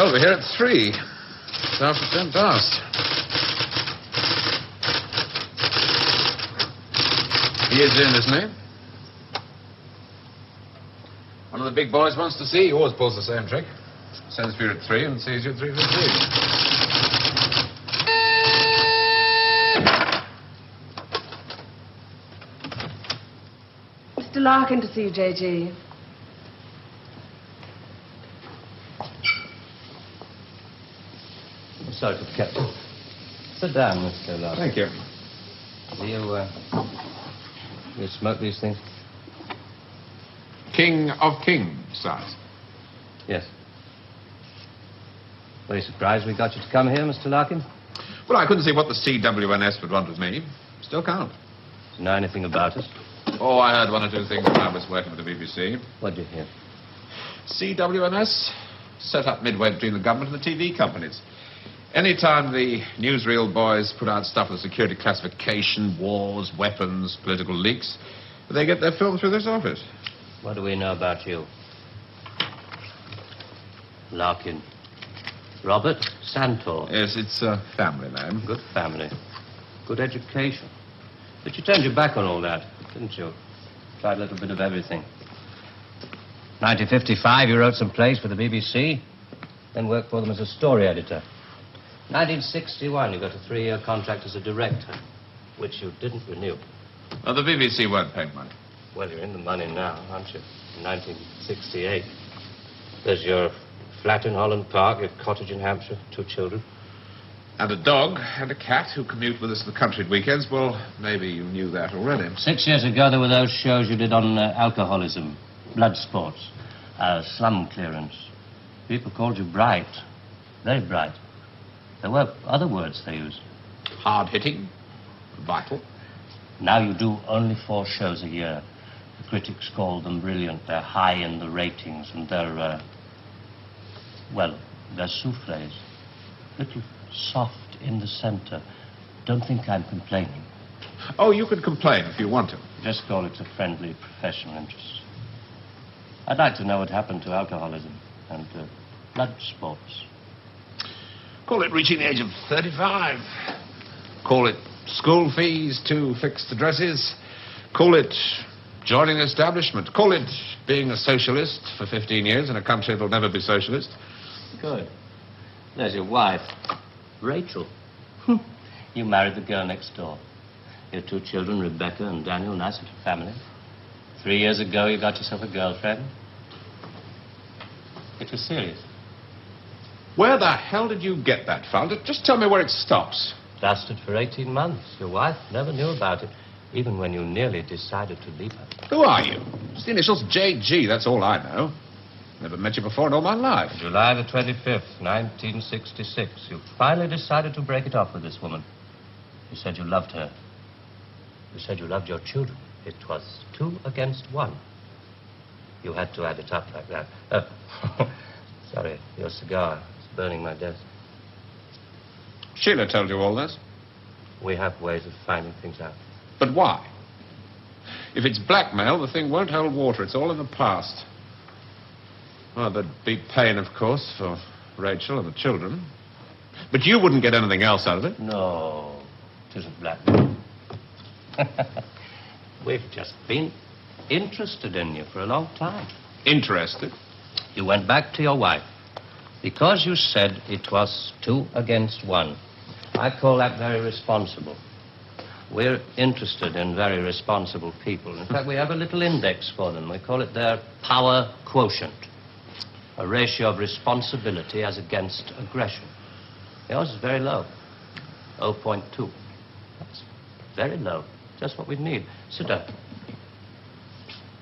told we're here at 3. It's after 10 past. He is in, isn't he? One of the big boys wants to see you. He always pulls the same trick. Sends for you at 3 and sees you at 3:15. Mr. Larkin to see you, J.G. I'm sorry for the captain. Sit down, Mr. Larkin. Thank you. Do you smoke these things? King of Kings, sirs. Yes. Very surprised we got you to come here, Mr. Larkin. Well, I couldn't see what the CWNS would want with me. Still can't. Do you know anything about us? Oh, I heard 1 or 2 things when I was working with the BBC. What did you hear? CWNS set up midway between the government and the TV companies. Anytime the newsreel boys put out stuff with security classification, wars, weapons, political leaks, they get their film through this office. What do we know about you? Larkin. Robert Santor. Yes, it's a family name. Good family. Good education. But you turned your back on all that, didn't you? Tried a little bit of everything. 1955, you wrote some plays for the BBC, then worked for them as a story editor. 1961, you got a 3-year contract as a director, which you didn't renew. Oh, the BBC weren't paying money. Well, you're in the money now, aren't you? In 1968. There's your flat in Holland Park, your cottage in Hampshire, 2 children. And a dog and a cat who commute with us to the country at weekends. Well, maybe you knew that already. 6 years ago, there were those shows you did on alcoholism, blood sports, slum clearance. People called you bright. Very bright. There were other words they used. Hard-hitting, vital. Now you do only 4 shows a year. The critics call them brilliant. They're high in the ratings, and they're, they're souffles. Little soft in the center. Don't think I'm complaining. Oh, you can complain if you want to. Just call it a friendly professional interest. I'd like to know what happened to alcoholism and blood sports. Call it reaching the age of 35. Call it school fees, 2 fixed addresses. Call it joining the establishment. Call it being a socialist for 15 years in a country that'll never be socialist. Good. There's your wife, Rachel. You married the girl next door. Your 2 children, Rebecca and Daniel, nice little family. 3 years ago, you got yourself a girlfriend. It was serious. Where the hell did you get that from? Just tell me where it stops. Lasted for 18 months. Your wife never knew about it, even when you nearly decided to leave her. Who are you? It's the initials J.G., that's all I know. Never met you before in all my life. July the 25th, 1966. You finally decided to break it off with this woman. You said you loved her. You said you loved your children. It was 2 against 1. You had to add it up like that. Sorry, your cigar is burning my desk. Sheila told you all this? We have ways of finding things out. But why? If it's blackmail, the thing won't hold water. It's all in the past. Well, there'd be pain, of course, for Rachel and the children. But you wouldn't get anything else out of it. No, it isn't blackmail. We've just been interested in you for a long time. Interested? You went back to your wife because you said it was 2 against 1. I call that very responsible. We're interested in very responsible people. In fact, we have a little index for them. We call it their power quotient. A ratio of responsibility as against aggression. Yours is very low. 0.2. That's very low. Just what we need. Sit down.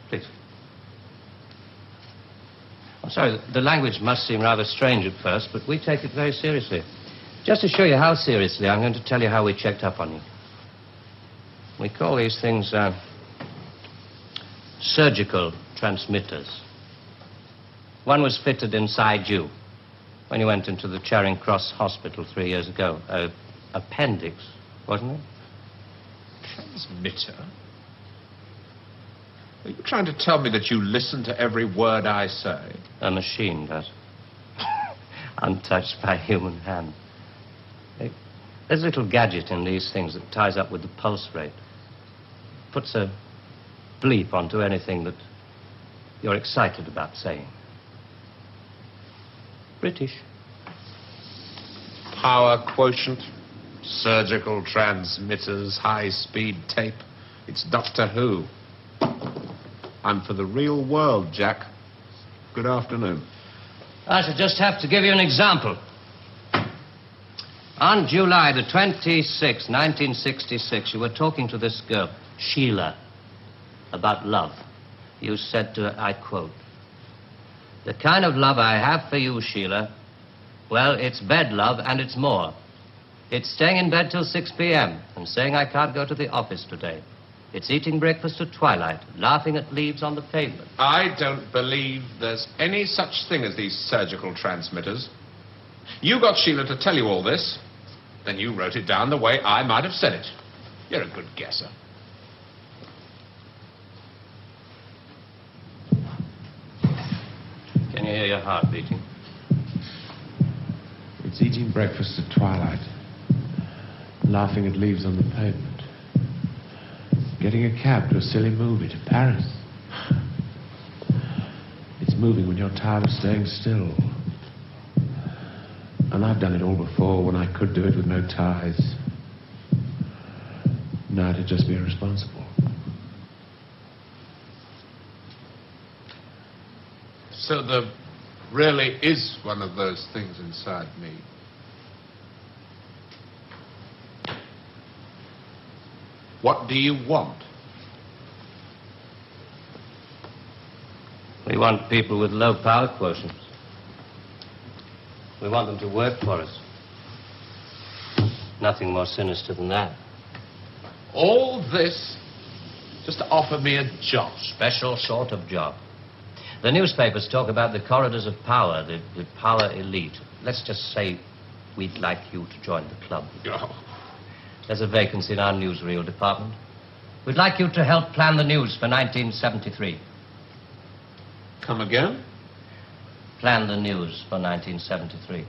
Please. I'm sorry, the language must seem rather strange at first, but we take it very seriously. Just to show you how seriously, I'm going to tell you how we checked up on you. We call these things surgical transmitters. One was fitted inside you when you went into the Charing Cross Hospital 3 years ago. Appendix, wasn't it? Transmitter? Are you trying to tell me that you listen to every word I say? A machine does. untouched by human hand. There's a little gadget in these things that ties up with the pulse rate. Puts a bleep onto anything that you're excited about saying. British. Power quotient, surgical transmitters, high-speed tape. It's Doctor Who. I'm for the real world, Jack. Good afternoon. I should just have to give you an example. On July the 26th, 1966, you were talking to this girl, Sheila, about love. You said to her, I quote, "The kind of love I have for you, Sheila, well, it's bed love and it's more. It's staying in bed till 6 p.m. and saying I can't go to the office today. It's eating breakfast at twilight, laughing at leaves on the pavement." I don't believe there's any such thing as these surgical transmitters. You got Sheila to tell you all this, then you wrote it down the way I might have said it. You're a good guesser. Can you hear your heart beating? It's eating breakfast at twilight, laughing at leaves on the pavement, getting a cab to a silly movie to Paris. It's moving when you're tired of staying still. And I've done it all before when I could do it with no ties. Now it'd just be irresponsible. So there really is one of those things inside me. What do you want? We want people with low power quotients. We want them to work for us. Nothing more sinister than that. All this just to offer me a job. Special sort of job. The newspapers talk about the corridors of power, the power elite. Let's just say we'd like you to join the club. Oh. There's a vacancy in our newsreel department. We'd like you to help plan the news for 1973. Come again? Plan the news for 1973.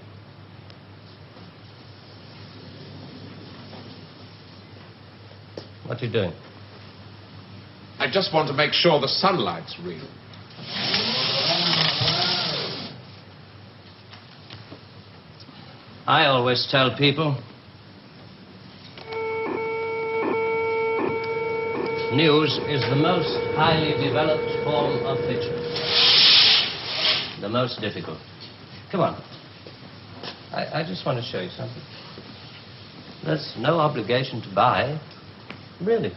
What are you doing? I just want to make sure the sunlight's real. I always tell people, news is the most highly developed form of fiction. The most difficult. Come on. I just want to show you something. There's no obligation to buy. Really.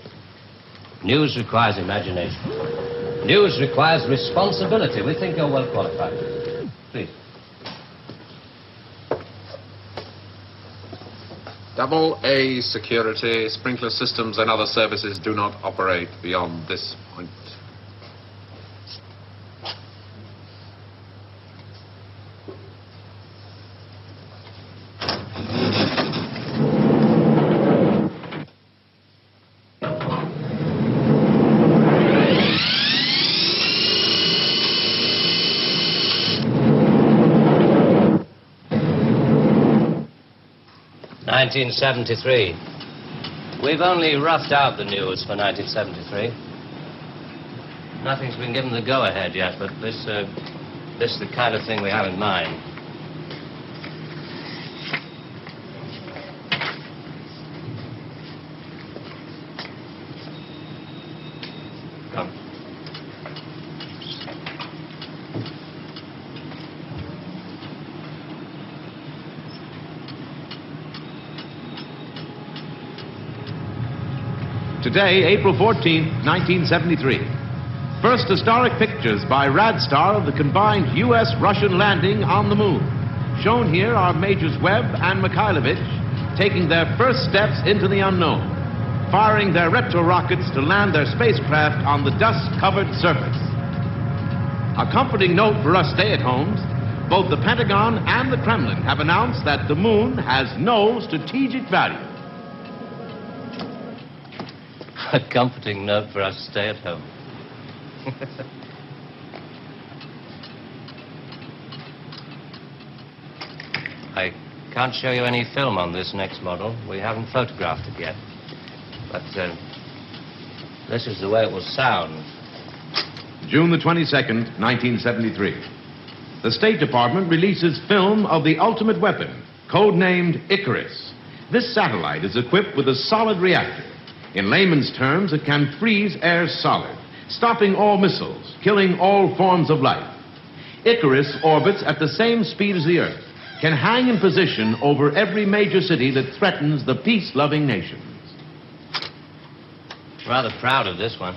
News requires imagination. News requires responsibility. We think you're well qualified. Please. Double A security, sprinkler systems and other services do not operate beyond this point. (1973). We've only roughed out the news for 1973. Nothing's been given the go-ahead yet, but this is the kind of thing we have in mind. Come. Today, April 14th, 1973. First historic pictures by Radstar of the combined U.S.-Russian landing on the moon. Shown here are Majors Webb and Mikhailovich taking their first steps into the unknown, firing their retro-rockets to land their spacecraft on the dust-covered surface. A comforting note for us stay-at-homes, both the Pentagon and the Kremlin have announced that the moon has no strategic value. A comforting note for us to stay at home. I can't show you any film on this next model. We haven't photographed it yet. But this is the way it will sound. June the 22nd, 1973. The State Department releases film of the ultimate weapon, codenamed Icarus. This satellite is equipped with a solid reactor. In layman's terms, it can freeze air solid, stopping all missiles, killing all forms of life. Icarus orbits at the same speed as the Earth, can hang in position over every major city that threatens the peace-loving nations. Rather proud of this one.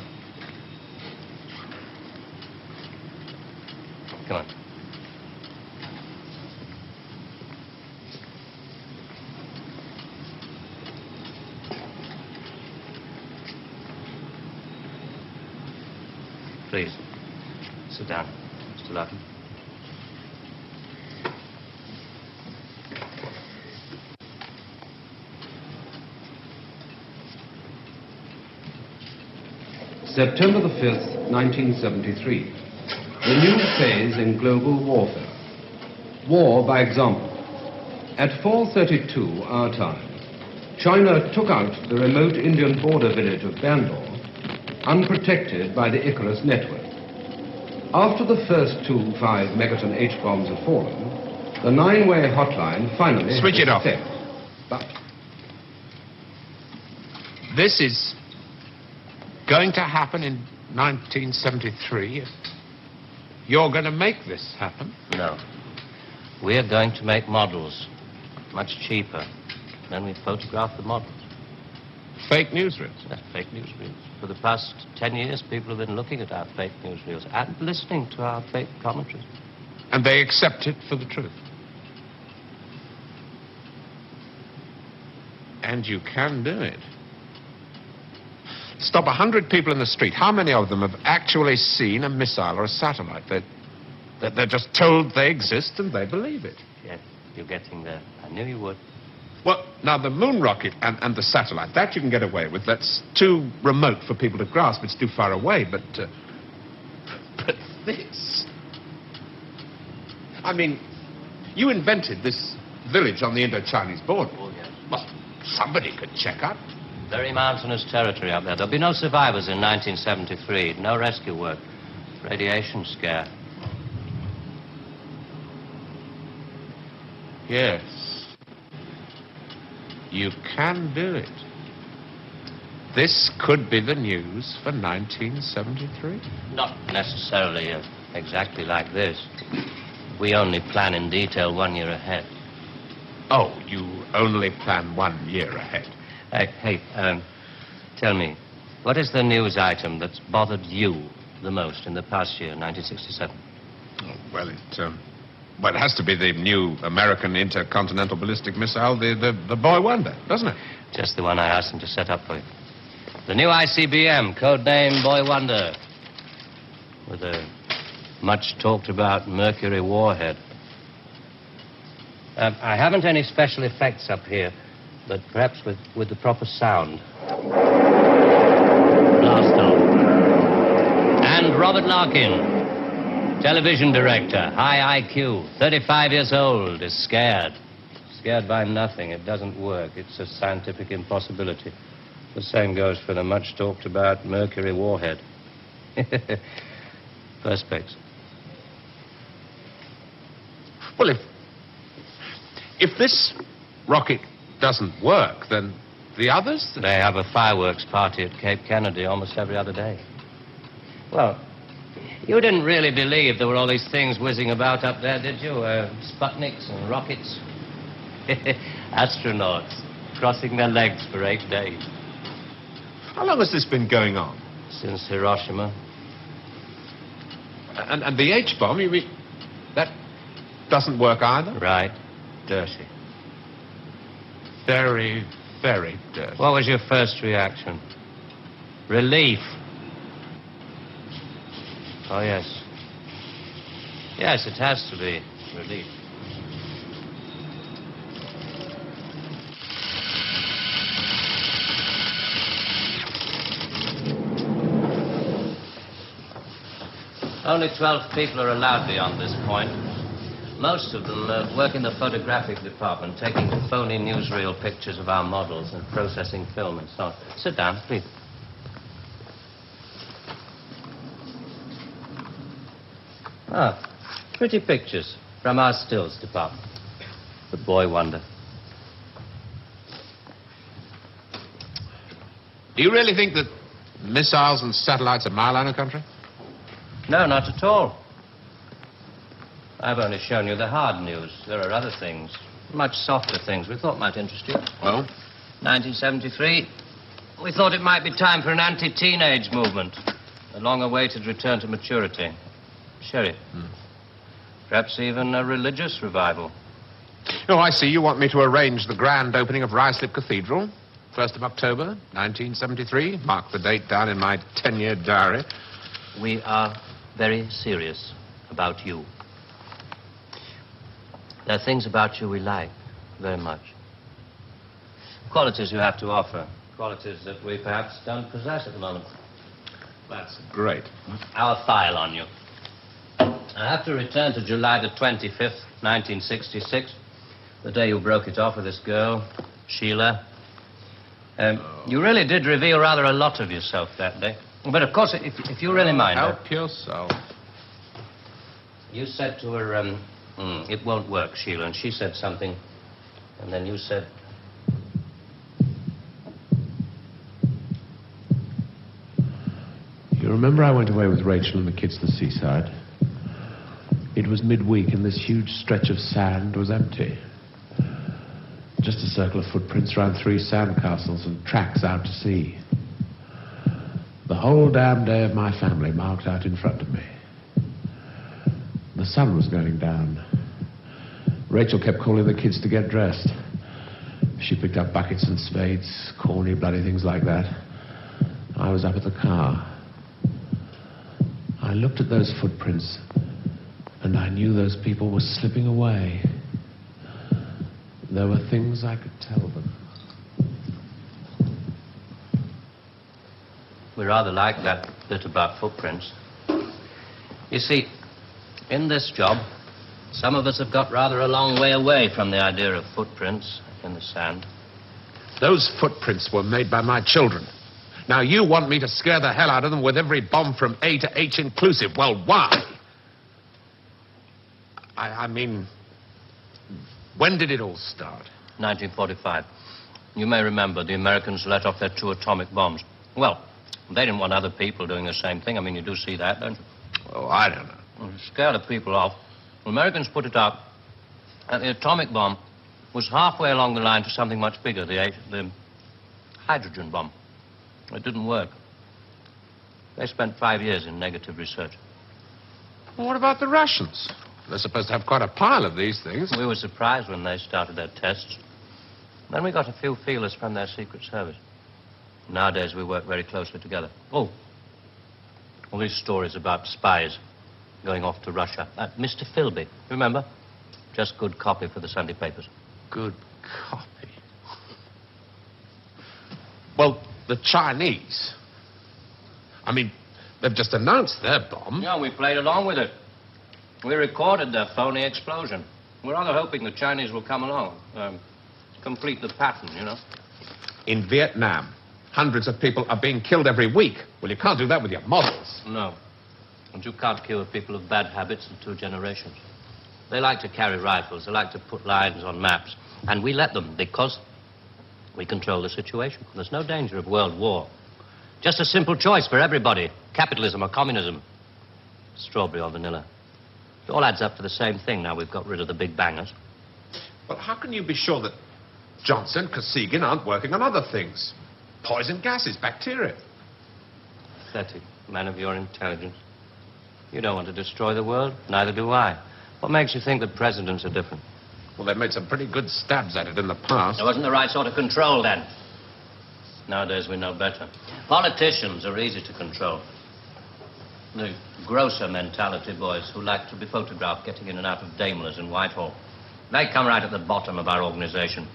Come on. Please, sit down, Mr. Larkin. September the 5th, 1973. The new phase in global warfare. War by example. At 4:32 our time, China took out the remote Indian border village of Bangalore, unprotected by the Icarus network. After the first 2 5-megaton H-bombs had fallen, the 9-way hotline finally Switch it off. set. But This is going to happen in 1973. You're going to make this happen? No. We're going to make models, much cheaper. Then we photograph the models. Fake newsreels. That's fake newsreels. For the past 10 years, people have been looking at our fake newsreels and listening to our fake commentaries. And they accept it for the truth. And you can do it. Stop 100 people in the street. How many of them have actually seen a missile or a satellite? They're just told they exist and they believe it. Yes, you're getting there. I knew you would. Well, now, the moon rocket and the satellite, that you can get away with. That's too remote for people to grasp. It's too far away. But this... I mean, you invented this village on the Indo-Chinese border. Oh, yes. Well, somebody could check up. Very mountainous territory up there. There'll be no survivors in 1973. No rescue work. Radiation scare. Yes. You can do it. This could be the news for 1973. Not necessarily exactly like this. We only plan in detail 1 year ahead. Oh, you only plan 1 year ahead. Hey, tell me, what is the news item that's bothered you the most in the past year, 1967? Oh, well, it has to be the new American intercontinental ballistic missile, the Boy Wonder, doesn't it? Just the one I asked him to set up for you. The new ICBM, codename Boy Wonder, with a much-talked-about Mercury warhead. I haven't any special effects up here, but perhaps with the proper sound. Blast off. And Robert Larkin, television director, high IQ, 35 years old, is scared. Scared by nothing. It doesn't work. It's a scientific impossibility. The same goes for the much-talked-about Mercury warhead. Perspex. Well, if this rocket doesn't work, then the others... They have a fireworks party at Cape Kennedy almost every other day. Well, you didn't really believe there were all these things whizzing about up there, did you? Sputniks and rockets. Astronauts crossing their legs for 8 days. How long has this been going on? Since Hiroshima. And the H-bomb, you mean... that doesn't work either? Right. Dirty. Very, very dirty. What was your first reaction? Relief. Oh, yes. Yes, it has to be relief. Only 12 people are allowed beyond this point. Most of them work in the photographic department, taking phony newsreel pictures of our models and processing film and so on. Sit down, please. Ah, pretty pictures from our stills department. The boy wonder. Do you really think that missiles and satellites are mile out of country? No, not at all. I've only shown you the hard news. There are other things, much softer things we thought might interest you. Well? 1973, we thought it might be time for an anti-teenage movement. A long-awaited return to maturity. Sherry. Perhaps even a religious revival. Oh, I see. You want me to arrange the grand opening of Ruislip Cathedral. 1st of October, 1973. Mark the date down in my 10-year diary. We are very serious about you. There are things about you we like very much. Qualities you have to offer. Qualities that we perhaps don't possess at the moment. That's great. Our file on you. I have to return to July the 25th, 1966, the day you broke it off with this girl, Sheila. You really did reveal rather a lot of yourself that day. But, of course, if you really mind... Help yourself. You said to her, it won't work, Sheila, and she said something, and then you said... You remember I went away with Rachel and the kids to the seaside? It was midweek and this huge stretch of sand was empty. Just a circle of footprints around 3 sand castles and tracks out to sea. The whole damn day of my family marked out in front of me. The sun was going down. Rachel kept calling the kids to get dressed. She picked up buckets and spades, corny bloody things like that. I was up at the car. I looked at those footprints and I knew those people were slipping away. There were things I could tell them. We rather like that bit about footprints. You see, in this job, some of us have got rather a long way away from the idea of footprints in the sand. Those footprints were made by my children. Now, you want me to scare the hell out of them with every bomb from A to H inclusive. Well, why? I mean, when did it all start? 1945. You may remember the Americans let off their 2 atomic bombs. Well, they didn't want other people doing the same thing. I mean, you do see that, don't you? Oh, I don't know. Well, to scare the people off, the Americans put it up, and the atomic bomb was halfway along the line to something much bigger, the hydrogen bomb. It didn't work. They spent 5 years in negative research. Well, what about the Russians? They're supposed to have quite a pile of these things. We were surprised when they started their tests. Then we got a few feelers from their Secret Service. Nowadays, we work very closely together. Oh, all these stories about spies going off to Russia. Mr. Philby, remember? Just good copy for the Sunday papers. Good copy. Well, the Chinese. I mean, they've just announced their bomb. Yeah, we played along with it. We recorded their phony explosion. We're rather hoping the Chinese will come along, complete the pattern, you know. In Vietnam, hundreds of people are being killed every week. Well, you can't do that with your models. No. And you can't kill people of bad habits in 2 generations. They like to carry rifles. They like to put lines on maps. And we let them because we control the situation. There's no danger of world war. Just a simple choice for everybody. Capitalism or communism. Strawberry or vanilla. It all adds up to the same thing now we've got rid of the big bangers. Well, how can you be sure that Johnson, Kosygin aren't working on other things? Poison gases, bacteria. Pathetic man of your intelligence. You don't want to destroy the world. Neither do I. What makes you think that presidents are different? Well, they've made some pretty good stabs at it in the past. There wasn't the right sort of control then. Nowadays we know better. Politicians are easy to control. The grosser mentality boys who like to be photographed getting in and out of Daimlers in Whitehall. They come right at the bottom of our organization.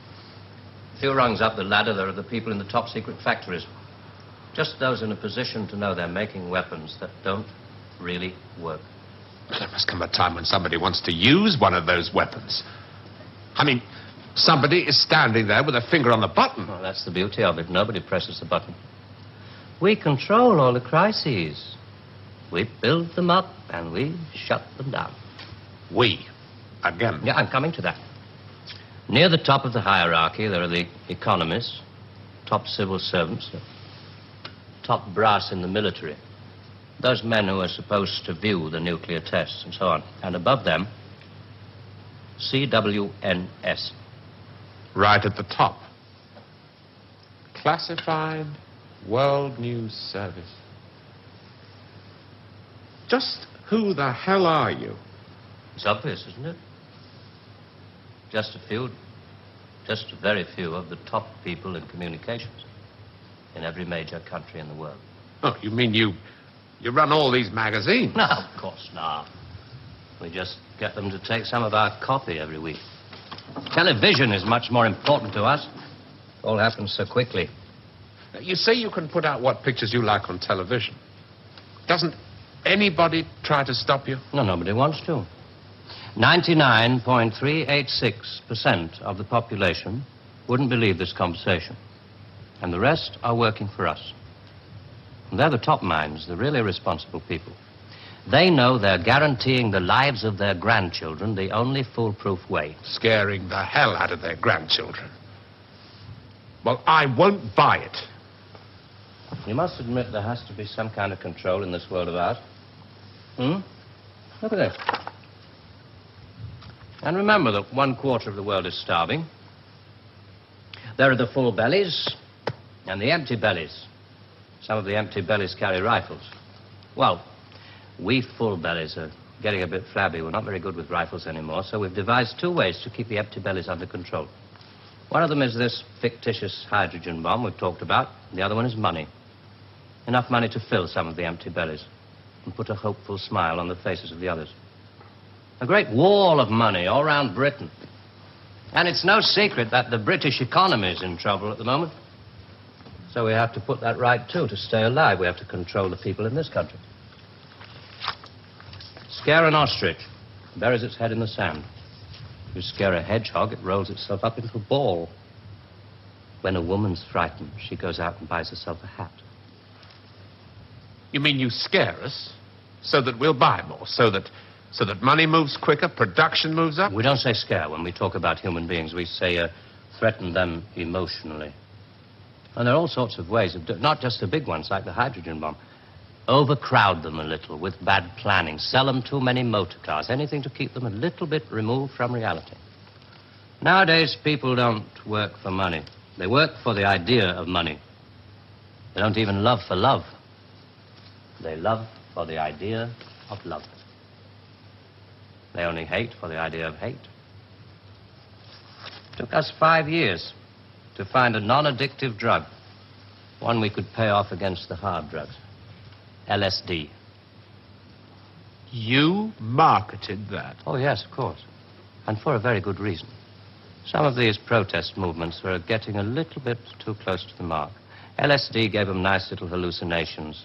A few rungs up the ladder, there are the people in the top secret factories. Just those in a position to know they're making weapons that don't really work. There must come a time when somebody wants to use one of those weapons. I mean, somebody is standing there with a finger on the button. Well, that's the beauty of it. Nobody presses the button. We control all the crises. We build them up and we shut them down. We. Again. Yeah, I'm coming to that. Near the top of the hierarchy, there are the economists, top civil servants, top brass in the military. Those men who are supposed to view the nuclear tests and so on. And above them, CWNS. Right at the top. Classified World News Service. Just who the hell are you? It's obvious, isn't it? Just a very few of the top people in communications in every major country in the world. Oh, you mean you run all these magazines? No, of course not. We just get them to take some of our copy every week. Television is much more important to us. It all happens so quickly. You say you can put out what pictures you like on television. Doesn't anybody try to stop you? No, nobody wants to. 99.386% of the population wouldn't believe this conversation. And the rest are working for us. And they're the top minds, the really responsible people. They know they're guaranteeing the lives of their grandchildren the only foolproof way. Scaring the hell out of their grandchildren. Well, I won't buy it. You must admit there has to be some kind of control in this world of ours. Look at this. And remember that 1/4 of the world is starving. There are the full bellies and the empty bellies. Some of the empty bellies carry rifles. Well, we full bellies are getting a bit flabby. We're not very good with rifles anymore, so we've devised 2 ways to keep the empty bellies under control. One of them is this fictitious hydrogen bomb we've talked about. The other one is money. Enough money to fill some of the empty bellies and put a hopeful smile on the faces of the others. A great wall of money all around Britain. And it's no secret that the British economy is in trouble at the moment. So we have to put that right, too, to stay alive. We have to control the people in this country. Scare an ostrich, buries its head in the sand. You scare a hedgehog, it rolls itself up into a ball. When a woman's frightened, she goes out and buys herself a hat. You mean you scare us so that we'll buy more, so that money moves quicker, production moves up? We don't say scare when we talk about human beings. We say threaten them emotionally. And there are all sorts of ways of not just the big ones like the hydrogen bomb. Overcrowd them a little with bad planning. Sell them too many motor cars. Anything to keep them a little bit removed from reality. Nowadays, people don't work for money. They work for the idea of money. They don't even love for love. They love for the idea of love. They only hate for the idea of hate. It took us 5 years to find a non-addictive drug, one we could pay off against the hard drugs. LSD. You marketed that? Oh, yes, of course. And for a very good reason. Some of these protest movements were getting a little bit too close to the mark. LSD gave them nice little hallucinations.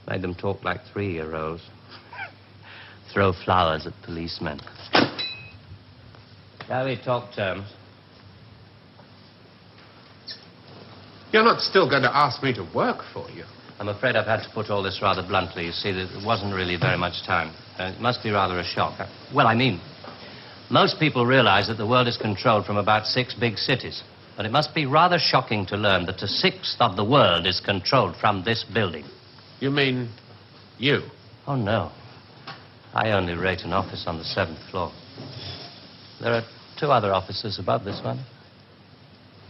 Made them talk like 3-year-olds. Throw flowers at policemen. Shall we talk terms? You're not still going to ask me to work for you? I'm afraid I've had to put all this rather bluntly. You see, there wasn't really very much time. It must be rather a shock. Most people realize that the world is controlled from about 6 big cities. But it must be rather shocking to learn that 1/6 of the world is controlled from this building. You mean you? Oh, no. I only rate an office on the 7th floor. There are 2 other offices above this one.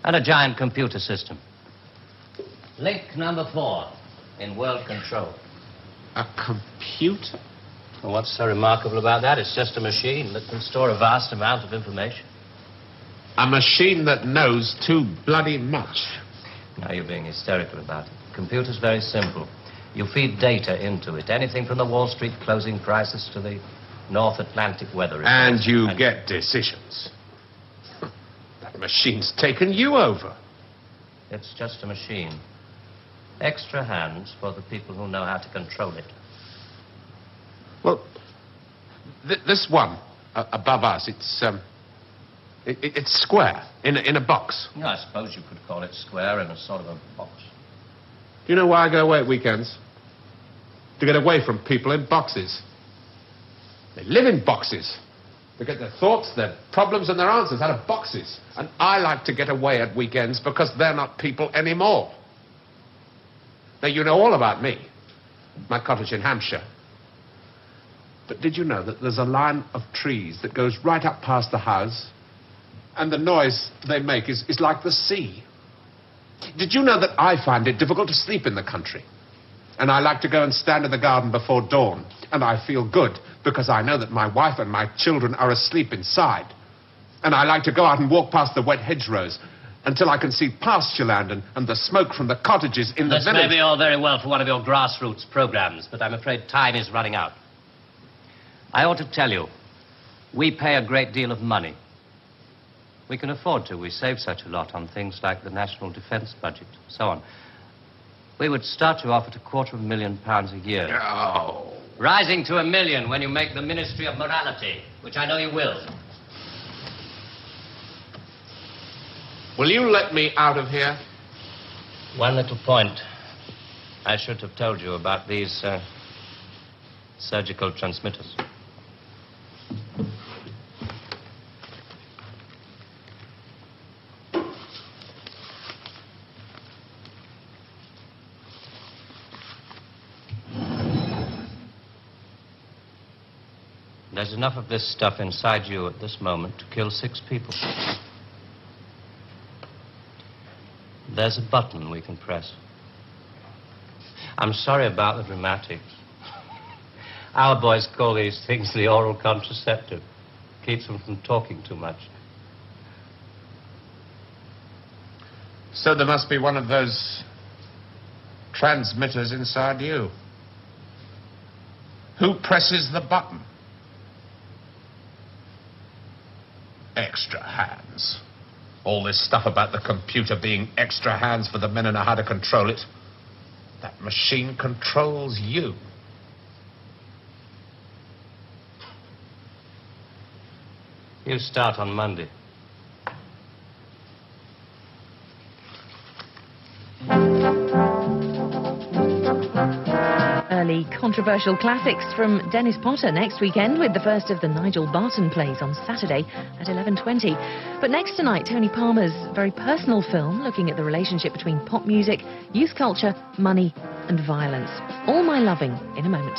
And a giant computer system. Link number 4 in world control. A computer? Well, what's so remarkable about that? It's just a machine that can store a vast amount of information. A machine that knows too bloody much. Now you're being hysterical about it. The computer's very simple. You feed data into it. Anything from the Wall Street closing prices to the North Atlantic weather reports. And you get decisions. That machine's taken you over. It's just a machine. Extra hands for the people who know how to control it. Well, This one above us, it's square in a box. Yeah, I suppose you could call it square in a sort of a box. Do you know why I go away at weekends? To get away from people in boxes. They live in boxes. They get their thoughts, their problems, and their answers out of boxes. And I like to get away at weekends because they're not people anymore. Now, you know all about me. My cottage in Hampshire. But did you know that there's a line of trees that goes right up past the house, and the noise they make is like the sea? Did you know that I find it difficult to sleep in the country? And I like to go and stand in the garden before dawn, and I feel good because I know that my wife and my children are asleep inside. And I like to go out and walk past the wet hedgerows until I can see pasture land and the smoke from the cottages in the This village. may be all very well for one of your grassroots programs, but I'm afraid time is running out. I ought to tell you, we pay a great deal of money. We can afford to. We save such a lot on things like the national defense budget, so on. We would start you off at £250,000 a year. Oh. Rising to £1 million when you make the Ministry of Morality, which I know you will. Will you let me out of here? One little point. I should have told you about these surgical transmitters. There's enough of this stuff inside you at this moment to kill 6 people. There's a button we can press. I'm sorry about the dramatics. Our boys call these things the oral contraceptive. Keeps them from talking too much. So there must be one of those transmitters inside you. Who presses the button? Extra hands. All this stuff about the computer being extra hands for the men who know how to control it. That machine controls you. You start on Monday. Early controversial classics from Dennis Potter next weekend, with the first of the Nigel Barton plays on Saturday at 11:20. But next tonight, Tony Palmer's very personal film looking at the relationship between pop music, youth culture, money and violence. All My Loving in a moment.